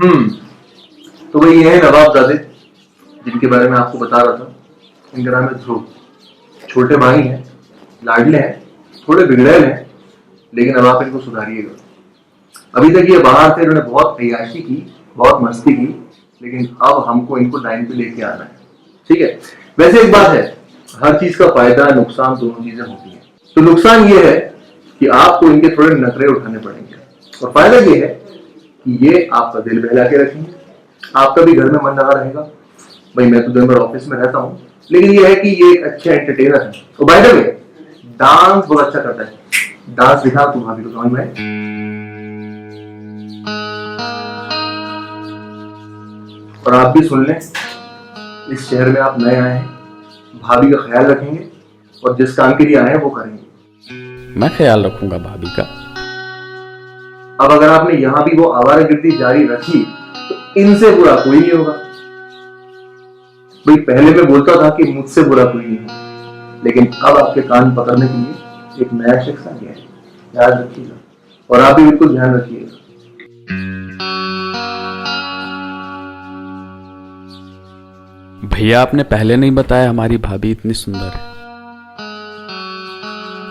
हम्म तो भाई ये है नवाबजादे, जिनके बारे में आपको बता रहा था। इनका नाम है ध्रुव। छोटे भाई हैं, लाडले हैं, थोड़े बिगड़ैल हैं, लेकिन अब आप इनको सुधारिएगा। अभी तक ये बाहर थे, इन्होंने बहुत अय्याशी की, बहुत मस्ती की, लेकिन अब हमको इनको लाइन पे लेके आना है। ठीक है। वैसे एक बात है, हर चीज का फायदा नुकसान दोनों चीजें होती हैं। तो नुकसान ये है कि आपको इनके थोड़े नखरे उठाने पड़ेंगे, और फायदा ये है कि ये आपका दिल बहला के रखेंगे, आपका भी घर में मन लगा रहेगा। भाई मैं तो दिन भर ऑफिस में रहता हूँ, लेकिन ये है कि ये एक अच्छे एंटरटेनर है। तो बाय द वे, डांस बहुत अच्छा करता है। डांस दिखा तू भाभी को, समझ में? और आप भी सुन लें, इस शहर में आप नए आए हैं, भाभी का ख्याल रखेंगे और जिस काम के लिए आए हैं वो करेंगे। मैं ख्याल रखूंगा भाभी का। अब अगर आपने यहां भी वो आवारागर्दी जारी रखी तो इनसे बुरा कोई नहीं होगा। भाई पहले मैं बोलता था कि मुझसे बुरा कोई नहीं होगा, लेकिन अब आपके कान पकड़ने के लिए एक नया शख्स आ गया है। याद रखिएगा, और आप भी बिल्कुल ध्यान रखिएगा। भैया आपने पहले नहीं बताया हमारी भाभी इतनी सुंदर है,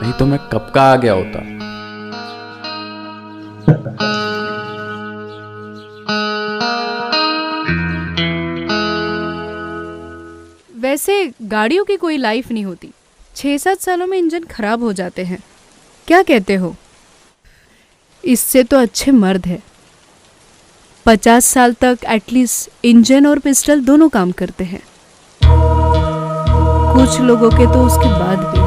नहीं तो मैं कब का आ गया होता। वैसे गाड़ियों की कोई लाइफ नहीं होती, 6-7 सालों में इंजन खराब हो जाते हैं। क्या कहते हो? इससे तो अच्छे मर्द है, 50 साल तक एटलीस्ट इंजन और पिस्टल दोनों काम करते हैं। कुछ लोगों के तो उसके बाद भी।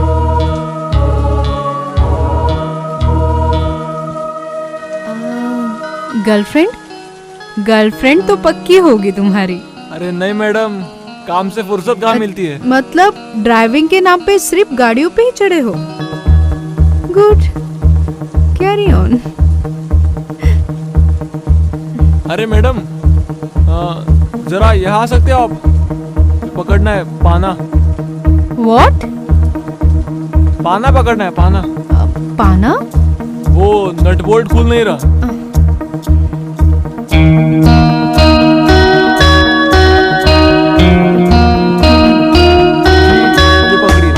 गर्लफ्रेंड तो पक्की होगी तुम्हारी। अरे नहीं मैडम, काम से फुर्सत कहाँ मिलती है। मतलब ड्राइविंग के नाम पे सिर्फ गाड़ियों पे ही चढ़े हो? Good, carry on. अरे मैडम, जरा यहाँ आ सकते हो आप? पकड़ना है पाना। व्हाट? पाना पकड़ना है, पाना। पाना? वो नट बोल्ट खुल नहीं रहा। ये पकड़िए।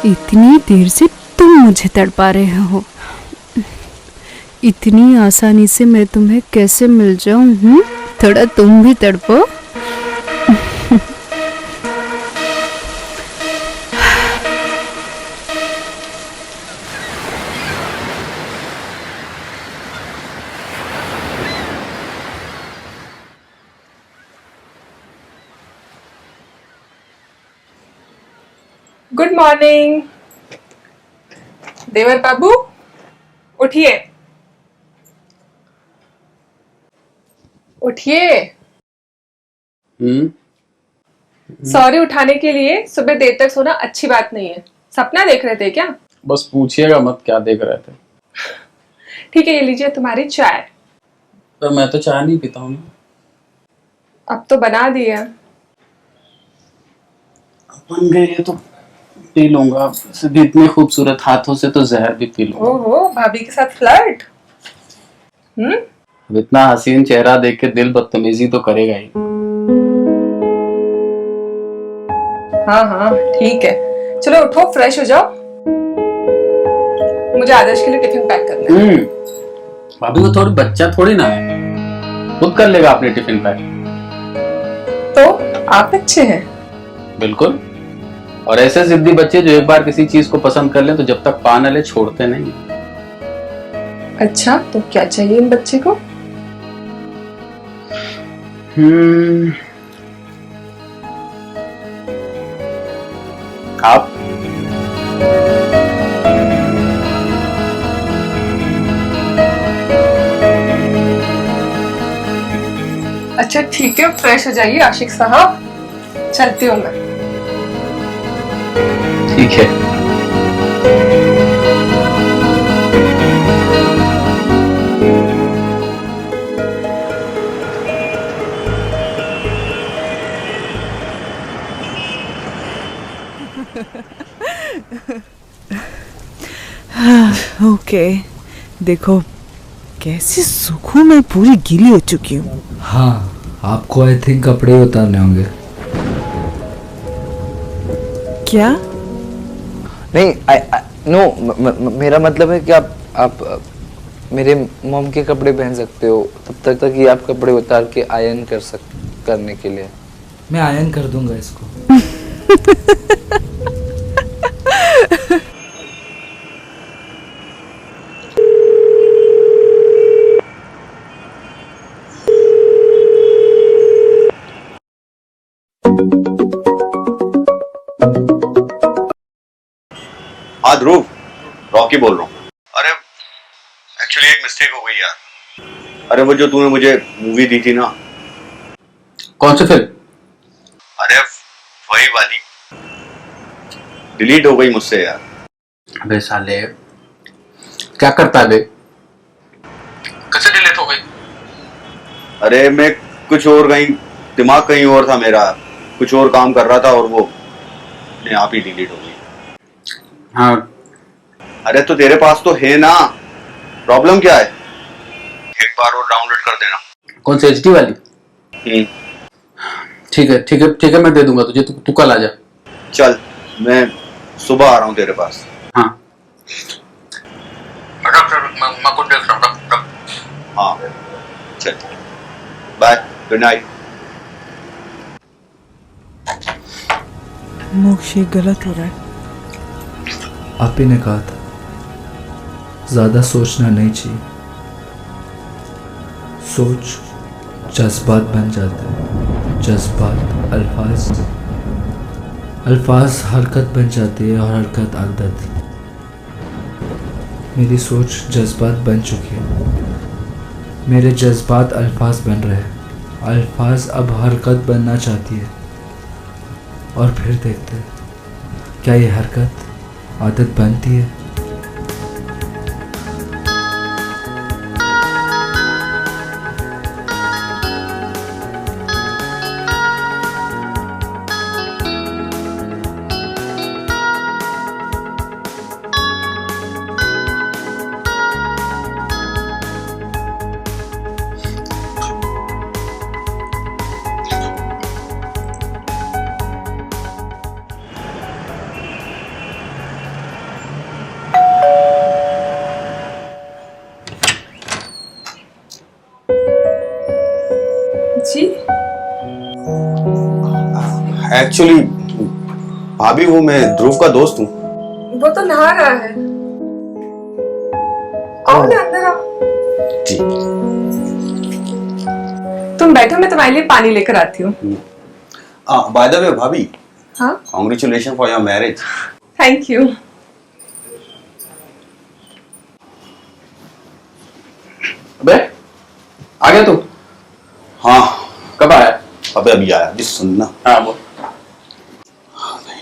इतनी देर से तुम मुझे तड़पा रहे हो, इतनी आसानी से मैं तुम्हें कैसे मिल जाऊं? थोड़ा तुम भी तड़पो। गुड मॉर्निंग देवर बाबू, उठिए उठिए। सॉरी उठाने के लिए सुबह देर तक सोना अच्छी बात नहीं है। सपना देख रहे थे क्या? बस पूछिएगा मत क्या देख रहे थे। ठीक है, ये लीजिए तुम्हारी चाय। पर मैं तो चाय नहीं पीता हूँ। अब तो बना दिया। बन गई तो पी लूंगा, सीधे इतने खूबसूरत हाथों से तो जहर भी पी लूंगा। ओहो, भाभी के साथ फ्लर्ट? अब इतना हसीन चेहरा देख के दिल बदतमीजी तो करेगा ही। हाँ हाँ ठीक है, चलो उठो, फ्रेश हो जाओ। मुझे आदर्श के लिए टिफिन पैक करना है। भाभी वो थोड़ी बच्चा थोड़ी ना है, खुद कर लेगा अपने टिफिन पैक। तो आप अच्छे हैं। बिल्कुल, और ऐसे जिद्दी बच्चे जो एक बार किसी चीज को पसंद कर ले तो जब तक पा न ले छोड़ते नहीं। अच्छा, तो क्या चाहिए इन बच्चे को? आप अच्छा ठीक है, फ्रेश हो जाइए आशिक साहब, चलती हूँ मैं। ठीक है। ओके, देखो कैसी सुखों में पूरी गीली हो चुकी हूँ। हाँ, आपको आई थिंक कपड़े उतारने होंगे। क्या? नहीं, नो, मेरा मतलब है कि आप मेरे मॉम के कपड़े पहन सकते हो तब तक कि आप कपड़े उतार के आयरन करने के लिए। मैं आयरन कर दूंगा इसको। हाँ ध्रुव, रॉकी बोल रहा हूँ। अरे एक्चुअली एक मिस्टेक हो गई यार। अरे वो जो तूने मुझे मूवी दी थी ना। कौन सी फिल्म? अरे वही वाली डिलीट हो गई मुझसे यार। अबे साले, क्या करता है बे? कैसे डिलीट हो गई? अरे मैं कुछ और दिमाग कहीं और था मेरा, कुछ और काम कर रहा था और वो अपने आप ही डिलीट हो गई। हाँ। अरे तो तेरे पास तो है ना, प्रॉब्लम क्या है? एक बार और डाउनलोड कर देना। कौन सी HD वाली? ठीक है ठीक है ठीक है, मैं दे दूंगा तुझे। तू कल आ जा। चल, मैं सुबह आ रहा हूँ तेरे पास। हाँ मैं कुछ देख रहा हूँ। हाँ चल, बाय, गुड नाइट। मोक्ष, ये गलत हो रहा है। आप ही ने कहा था ज्यादा सोचना नहीं चाहिए। सोच जज्बात बन जाते हैं, जज्बात अल्फाज हरकत बन जाती है और हरकत आदत। मेरी सोच जज्बात बन चुकी है, मेरे जज्बात अल्फाज बन रहे हैं, अल्फाज अब हरकत बनना चाहती है। और फिर देखते हैं क्या ये हरकत आदत बनती है। जी एक्चुअली भाभी, वो मैं ध्रुव का दोस्त हूँ। वो तो नहा रहा है। आओ ना, अंदर आओ। जी। तुम बैठो, मैं तुम्हारे लिए पानी लेकर आती हूँ। बाय द वे भाभी, हाँ, congratulation for your marriage. Thank you. अबे आ गया तू? हाँ, कब आया? अबे अभी आया। जी सुनना, हाँ वो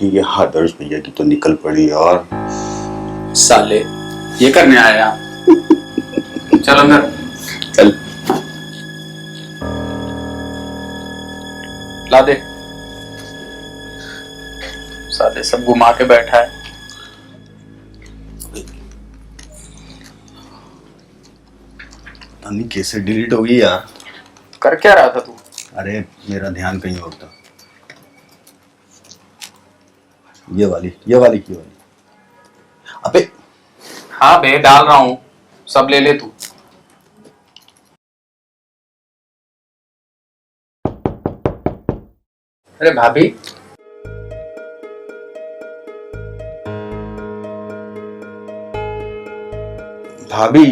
ये आदर्श भैया की तो निकल पड़ी यार। साले, ये करने आया यहाँ? चल अंदर चल। ला दे। साले सब घुमा के बैठा है। पता नहीं कैसे डिलीट हो गई यार। कर क्या रहा था तू? अरे मेरा ध्यान कहीं और था। ये वाली अबे। हाँ बे, डाल रहा हूँ, सब ले ले तू। अरे भाभी, भाभी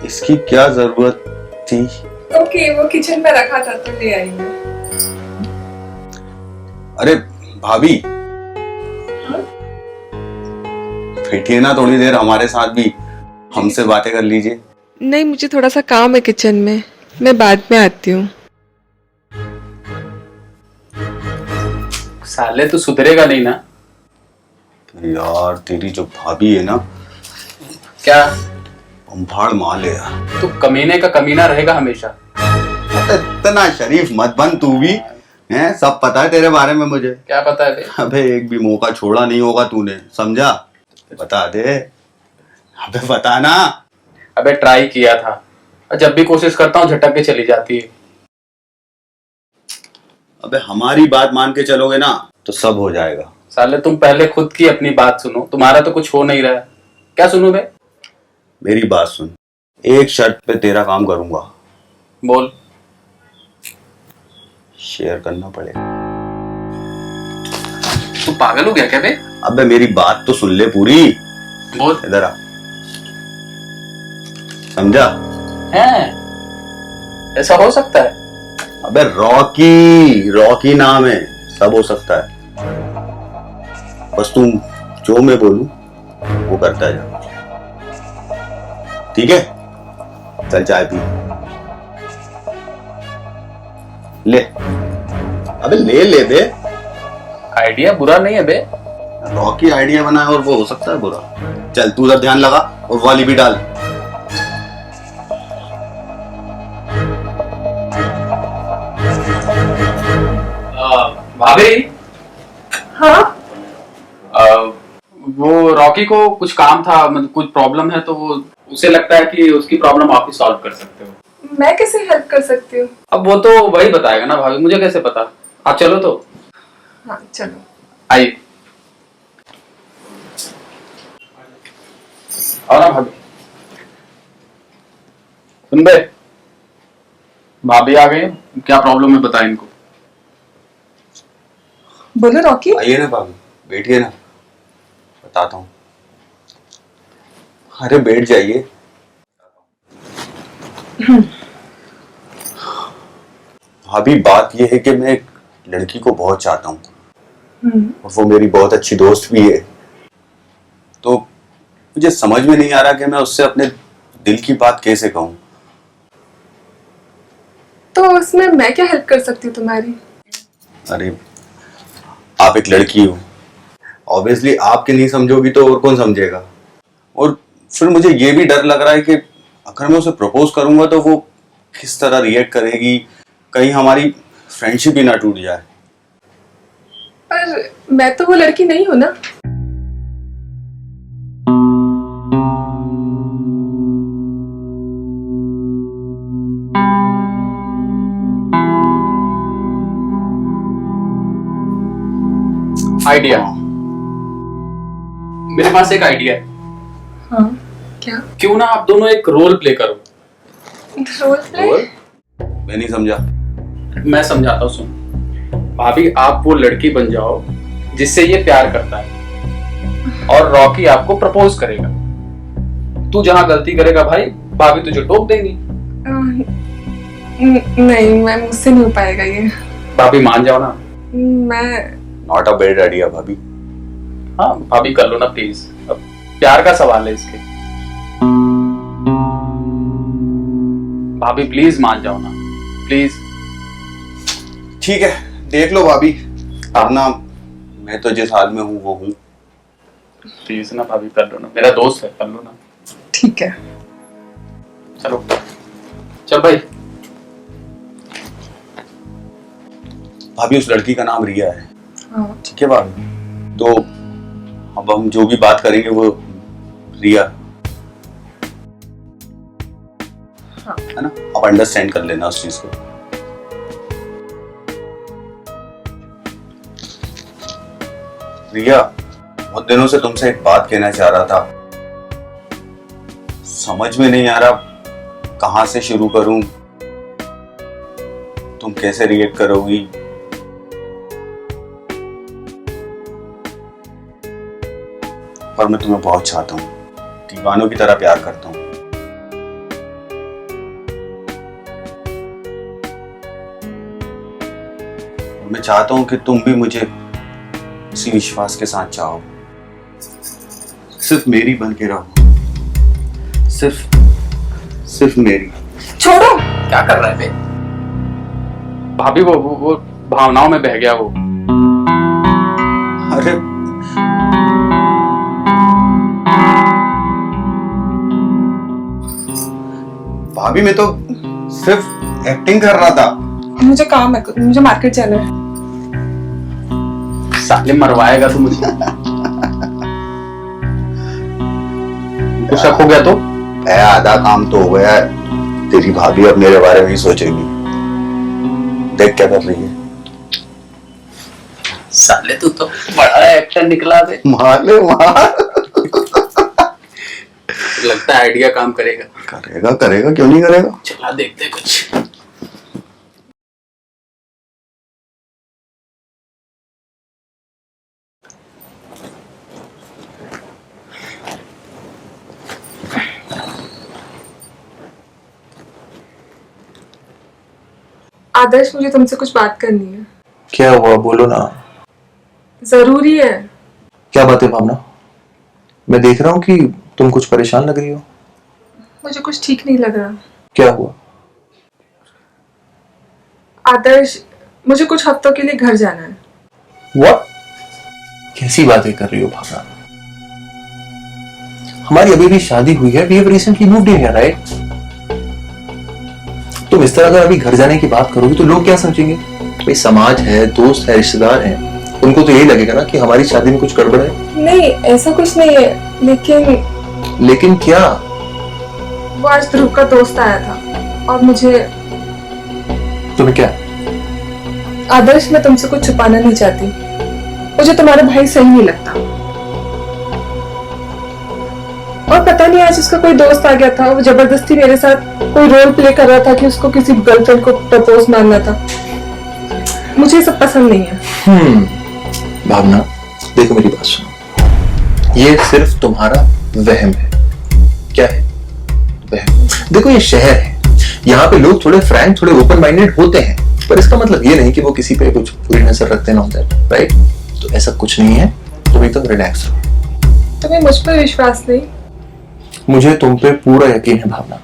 इसकी क्या जरूरत थी? ओके, वो किचन में रखा था तो ले आई मैं। अरे भाभी, बैठिए ना थोड़ी देर हमारे साथ भी, हमसे बातें कर लीजिए। नहीं, मुझे थोड़ा सा काम है किचन में, मैं बाद में आती हूँ। साले तू सुधरेगा नहीं ना? यार तेरी जो भाभी है ना, क्या? भाड़ मार ले यार। तू कमीने का कमीना रहेगा हमेशा। इतना शरीफ मत बन तू भी, हैं? सब पता है तेरे बारे में मुझे। क्या पता है बे? अबे एक भी मौका छोड़ा नहीं होगा तूने, समझा? बता दे। अबे बता ना। अबे ट्राई किया था, जब भी कोशिश करता हूँ झटक के चली जाती है। अबे हमारी बात मान के चलोगे ना तो सब हो जाएगा। साले तुम पहले खुद की अपनी बात सुनो, तुम्हारा तो कुछ हो नहीं रहा है। क्या सुनूं बे? मेरी बात सुन, एक शर्त पे तेरा काम करूंगा। बोल। शेयर करना पड़ेगा। तू पागल हो गया क्या बे? अबे मेरी बात तो सुन ले पूरी। बोल। इधर आ, समझा? है ऐसा हो सकता है? अबे रॉकी, रॉकी नाम है, सब हो सकता है। बस तुम जो मैं बोलूं वो करता जा, ठीक है? चल चाय पी ले। अबे ले ले बे। आइडिया बुरा नहीं है बे। रॉकी आइडिया बनाया और वो हो सकता है बुरा। चल तू उधर ध्यान लगा और वाली भी डाल। भाभी। हाँ वो रॉकी को कुछ काम था, मतलब कुछ प्रॉब्लम है, तो वो उसे लगता है कि उसकी प्रॉब्लम आप ही सॉल्व कर सकते हो। मैं कैसे हेल्प कर सकती हूँ? अब वो तो वही बताएगा ना भाभी, मुझे कैसे पता। आप चलो तो। हाँ चलो। आइए। और ना भाभी, सुन बे, भाभी आ गई, क्या प्रॉब्लम है बता इनको। बोलो रॉकी। आइए ना भाभी, बैठिए ना, बताता हूँ। अरे बैठ जाइए। भाभी बात यह है कि मैं एक लड़की को बहुत चाहता हूँ और वो मेरी बहुत अच्छी दोस्त भी है, तो मुझे समझ में नहीं आ रहा कि मैं उससे अपने दिल की बात कैसे कहूँ। तो उसमें मैं क्या हेल्प कर सकती हूँ तुम्हारी? अरे आप एक लड़की हो, ऑब्वियसली आपके नहीं समझोगी तो और कौन समझेगा। और फिर मुझे ये भी डर लग रहा है कि अगर मैं उसे प्रपोज करूंगा तो वो किस तरह रिएक्ट करेगी, कहीं हमारी फ्रेंडशिप ही ना टूट जाए। पर मैं तो वो लड़की नहीं हूं ना। आइडिया, मेरे पास एक आइडिया है। हाँ क्या? क्यों ना आप दोनों एक रोल प्ले करो। Role play? मैं नहीं समझा। मैं समझाता हूँ, सुन। भाभी आप वो लड़की बन जाओ जिससे ये प्यार करता है और रॉकी आपको प्रपोज करेगा। तू जहां गलती करेगा भाई, भाभी तुझे टोक देंगी। नहीं, मैं मुझसे नहीं हो पाएगा ये। भाभी मान जाओ ना। मैं नॉट अ बैड आइडिया भाभी। हाँ भाभी कर लो ना प्लीज, अब प्यार का सवाल है इसके। भाभी प्लीज मान जाओ ना, प्लीज। ठीक है, देख लो भाभी, अब ना मैं तो जिस हाल में हूँ वो हूँ। प्लीज ना भाभी कर लो ना, मेरा दोस्त है, कर लो ना। ठीक है चलो चल भाई। भाभी उस लड़की का नाम रिया है। हाँ ठीक है भाभी, तो अब हम जो भी बात करेंगे वो रिया, हाँ। है ना? आप अंडरस्टैंड कर लेना उस चीज को। रिया, बहुत दिनों से तुमसे एक बात कहना चाह रहा था, समझ में नहीं आ रहा कहां से शुरू करूं, तुम कैसे रिएक्ट करोगी। पर मैं तुम्हें बहुत चाहता हूं, दीवानों की तरह प्यार करता हूं। और मैं चाहता हूं कि तुम भी मुझे इसी विश्वास के साथ चाहो, सिर्फ मेरी बन के रहो, सिर्फ मेरी। छोड़ो। क्या कर रहा है बे? भाभी वो भावनाओं में बह गया वो। अरे भाभी मैं तो सिर्फ एक्टिंग कर रहा था। मुझे काम है, मुझे मार्केट जाना है। साले मरवाएगा तू मुझे। तो शक हो गया तो? आधा काम तो हो गया है। तेरी भाभी अब मेरे बारे में ही सोचेगी। देख क्या कर रही है। साले तू तो बड़ा एक्टर निकला बे। मार ले मार। लगता है आइडिया काम करेगा। करेगा करेगा, क्यों नहीं करेगा। चला देखते कुछ। आदर्श, मुझे तुमसे कुछ बात करनी है। क्या हुआ, बोलो ना। जरूरी है। क्या बात है भावना? मैं देख रहा हूँ कि तुम कुछ परेशान लग रही हो। मुझे कुछ ठीक नहीं लग रहा। क्या हुआ? आदर्श, मुझे कुछ हफ्तों के लिए घर जाना है। What? कैसी बातें कर रही हो भावना? हमारी अभी भी शादी हुई है। We have recently moved in here, right? तुम इस तरह अगर अभी घर जाने की बात करोगी तो लोग क्या समझेंगे? भाई समाज है, दोस्त है, रिश्तेदार हैं, उनको तो यही लगेगा ना कि हमारी शादी में कुछ गड़बड़ है। नहीं, ऐसा कुछ नहीं है, लेकिन क्या? वो आज ध्रुव का दोस्त आया था और मुझे। तुम्हें क्या? आदर्श, मैं तुमसे कुछ छुपाना नहीं चाहती। मुझे तुम्हारा भाई सही नहीं लगता। और पता नहीं आज उसका कोई दोस्त आ गया था, वो जबरदस्ती मेरे साथ कोई रोल प्ले कर रहा था कि उसको किसी गर्लफ्रेंड को प्रपोज मारना था। मुझे ये सब पसंद नहीं है। भावना, देखो मेरी बात सुनो। ये सिर्फ तुम्हारा वहम है। क्या है? वहम। देखो ये शहर है, यहाँ पे लोग थोड़े फ्रैंक, थोड़े ओपन माइंडेड होते हैं, पर इसका मतलब ये नहीं कि वो किसी पे कुछ बुरी नजर रखते ना होते, राइट? तो ऐसा कुछ नहीं है, तुम एकदम रिलैक्स रहो। तुम्हें मुझ पर विश्वास नहीं? मुझे तुम पे पूरा यकीन है भावना,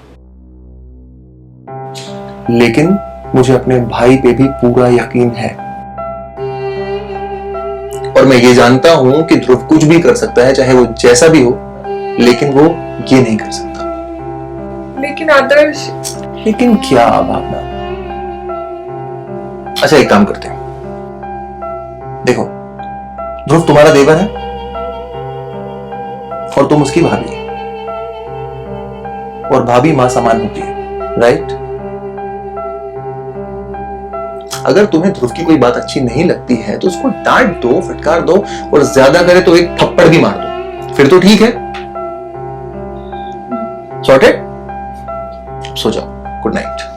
लेकिन मुझे अपने भाई पे भी पूरा यकीन है। और मैं ये जानता हूं कि ध्रुव कुछ भी कर सकता है, चाहे वो जैसा भी हो, लेकिन वो ये नहीं कर सकता। लेकिन आदर्श। लेकिन क्या भावना? अच्छा, एक काम करते हैं। देखो, ध्रुव तुम्हारा देवर है और तुम उसकी भाभी है, और भाभी मां समान होती है, राइट? अगर तुम्हें ध्रुव की कोई बात अच्छी नहीं लगती है तो उसको डांट दो, फटकार दो, और ज्यादा करे तो एक थप्पड़ भी मार दो, फिर तो ठीक है। सॉर्टेड? सो जाओ। Good night.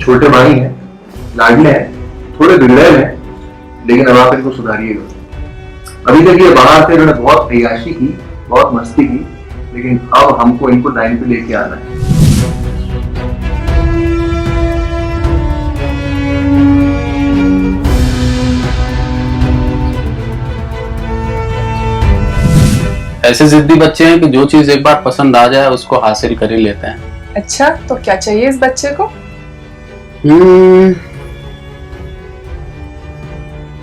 छोटे भाई हैं, लाडले हैं, थोड़े बिगड़ैल हैं, लेकिन अब आप इनको सुधारिएगा। अभी तक ये बाहर से इन्होंने बहुत अय्याशी की, बहुत मस्ती की, लेकिन अब हमको इनको लाइन पे लेके आना है। ऐसे जिद्दी बच्चे हैं कि जो चीज एक बार पसंद आ जाए उसको हासिल कर ही लेते हैं। अच्छा, तो क्या चाहिए इस बच्चे को?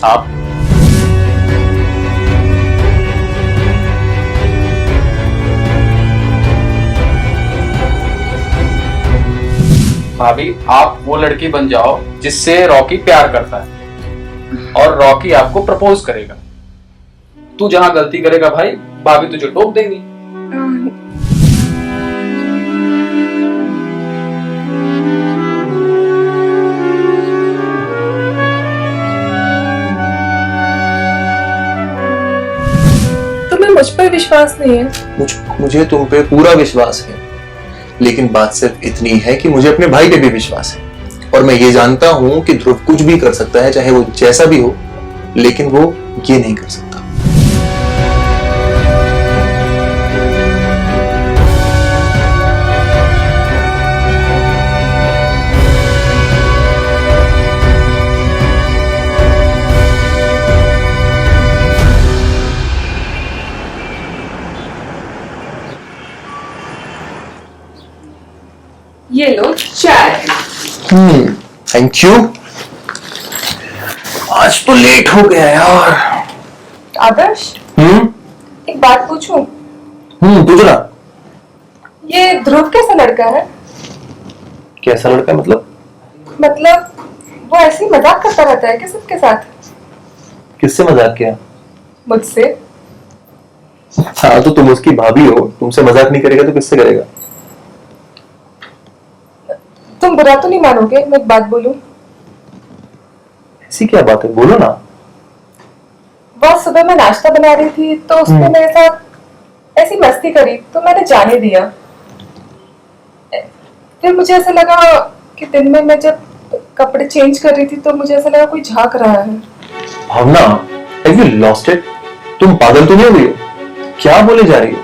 आप भाभी, आप वो लड़की बन जाओ जिससे रॉकी प्यार करता है और रॉकी आपको प्रपोज करेगा। तू जहां गलती करेगा भाई, भाभी तुझे टोक देंगी। मुझ पर विश्वास नहीं है। मुझे तुम पे पूरा विश्वास है, लेकिन बात सिर्फ इतनी है कि मुझे अपने भाई पे भी विश्वास है। और मैं ये जानता हूं कि ध्रुव कुछ भी कर सकता है, चाहे वो जैसा भी हो, लेकिन वो ये नहीं कर सकता। ये लो चाय। Thank you. आज तो लेट हो गया यार। आदर्श, एक बात पूछूं? पूछो ना। ये ध्रुव कैसा लड़का है? कैसा लड़का मतलब? मतलब वो ऐसे ही मजाक करता रहता है क्या सबके साथ? किससे मजाक किया? मुझसे। हाँ तो तुम उसकी भाभी हो, तुमसे मजाक नहीं करेगा तो किससे करेगा? तुम बुरा तो नहीं मानोगे मैं एक बात बोलूं? ऐसी क्या बात है, बोलो ना। बहुत सुबह मैं नाश्ता बना रही थी तो उसने मेरे साथ ऐसी मस्ती करी तो मैंने जाने दिया। फिर मुझे ऐसा लगा कि दिन में मैं जब कपड़े चेंज कर रही थी तो मुझे ऐसा लगा कोई झांक रहा है। भावना, हैव यू लॉस्ट इट? तुम पागल तो नहीं हो गई हो? क्या बोले जा रही हो?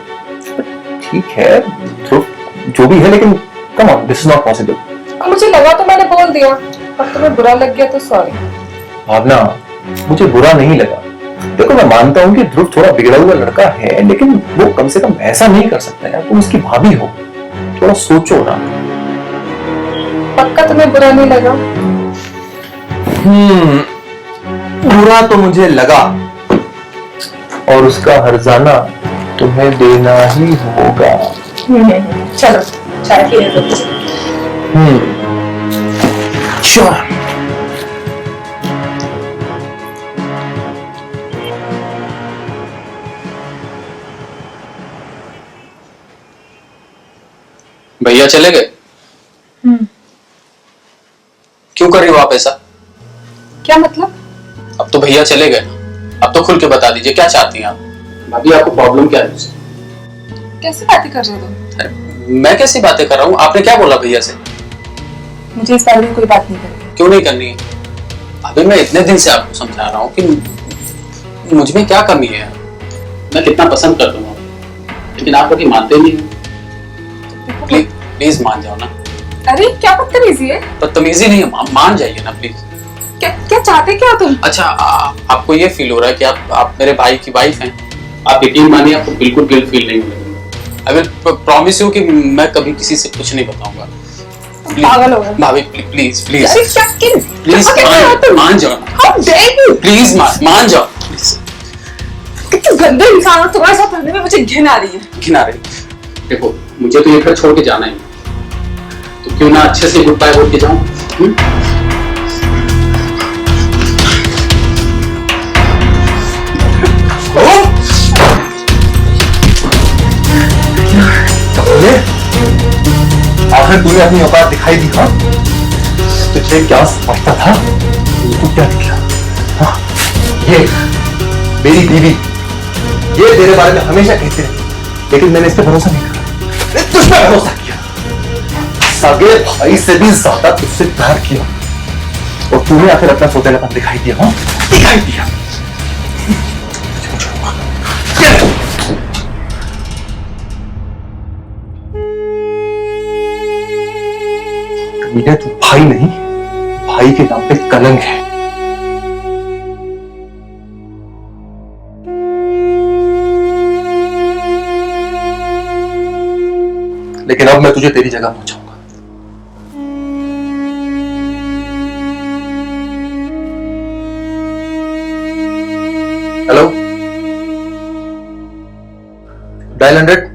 ठीक है ध्रुव जो भी है, लेकिन come on, this is not possible. मुझे लगा तो मैंने बोल दिया, अब तुम्हें बुरा लग गया तो सॉरी। भावना, मुझे बुरा नहीं लगा। देखो मैं मानता हूँ कि ध्रुव थोड़ा बिगड़ा हुआ लड़का है, लेकिन वो कम से कम ऐसा नहीं कर सकता है। तुम उसकी भाभी हो, थोड़ा सोचो ना। पक्का तुम्हें बुरा नहीं लगा? बुरा तो मुझे लगा, और उसका हर्जाना तुम्हें देना ही होगा। चलो चाय पी लो। श्योर। भैया चले गए? क्यों कर रही हो आप ऐसा? क्या मतलब? अब तो भैया चले गए ना, अब तो खुल के बता दीजिए क्या चाहती हैं आप? भाभी आपको प्रॉब्लम क्या है मुझसे? कैसी बातें कर रहे हो तुम? अरे, मैं कैसी बातें कर रहा हूँ? आपने क्या बोला भैया से? मुझे इस बारे में कोई बात नहीं करनी। क्यों नहीं करनी है? अभी मैं इतने दिन से आपको समझा रहा हूँ कि मुझ में क्या कमी है, मैं कितना पसंद कर दूंगा, लेकिन आप कभी मानते नहीं। प्लीज मान जाओ ना। अरे क्या बदतमीजी है? बदतमीजी नहीं है, मान जाइए ना प्लीज। क्या चाहते क्या तुम? अच्छा आपको ये फील हो रहा है कि आप मेरे भाई की वाइफ हैं? आप यकीन मानिए आपको बिल्कुल गिल्ट फील नहीं होगा। आई विल प्रॉमिस यू कि मैं कभी किसी से कुछ नहीं बताऊंगा। पागल हो गए। भाभी प्लीज प्लीज अरे क्या प्लीज मान जाओ ना। प्लीज मान जाओ। कितने गंदे इंसान हो, तुम्हारे साथ रहने में मुझे घिन आ रही है। घिन आ रही? देखो मुझे तो ये घर छोड़ के जाना है, तो क्यों ना अच्छे से गुड बाय बोल के जाऊं। आखिर तूने अपनी औकात दिखाई दी। हाँ तुझे क्या समझता था? तू क्या दिखला? हाँ, ये मेरी बीवी, ये तेरे बारे में हमेशा कहते रहे, लेकिन मैंने इस पे भरोसा नहीं करा, मैंने तुझ पे भरोसा किया। सगे भाई से भी ज्यादा तुझसे प्यार किया, और तूने आखिर अपना सौतेलापन दिखाई दिया। हाँ दिखाई दिया। मीरा तू भाई नहीं, भाई के नाम पे कलंक है। लेकिन अब मैं तुझे तेरी जगह पहुंचाऊंगा। Hello, dial 100।